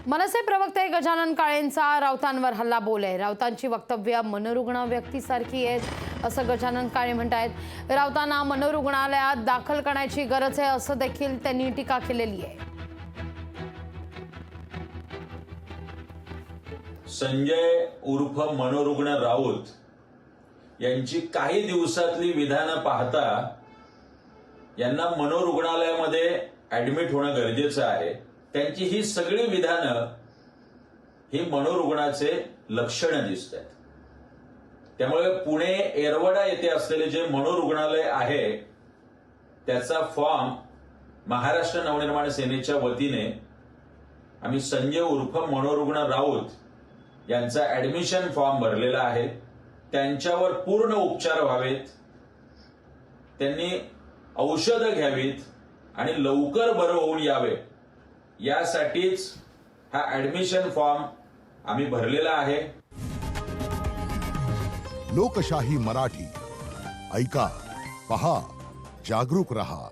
मनसे प्रवक्ते गजानन काळेंचा राऊतांवर हल्ला बोल आहे। राऊतांची वक्तव्य मनोरुग्ण व्यक्तीसारखी आहेत असं गजानन काळे म्हणतात। राऊतांना मनोरुग्णालयात दाखल करण्याची गरज आहे असं देखील त्यांनी टीका केलेली आहे। संजय उर्फ मनोरुग्ण राऊत यांची काही दिवसातली विधानं पाहता यांना मनोरुग्णालयामध्ये ऍडमिट होणं गरजेचं आहे। त्यांची ही सगळी विधानं ही मनोरुग्णाचे लक्षणं दिसतात। त्यामुळे पुणे येरवडा येथे असलेले जे मनोरुग्णालय आहे त्याचा फॉर्म महाराष्ट्र नवनिर्माण सेनेच्या वतीने आम्ही संजय उर्फ मनोरुग्ण राऊत यांचा ऍडमिशन फॉर्म भरलेला आहे। त्यांच्यावर पूर्ण उपचार व्हावेत, त्यांनी औषधं घ्यावीत आणि लवकर बरं होऊन यावे यासाठीच हा ऍडमिशन फॉर्म आम्ही भरलेला आहे। लोकशाही मराठी ऐका, पहा, जागरूक रहा।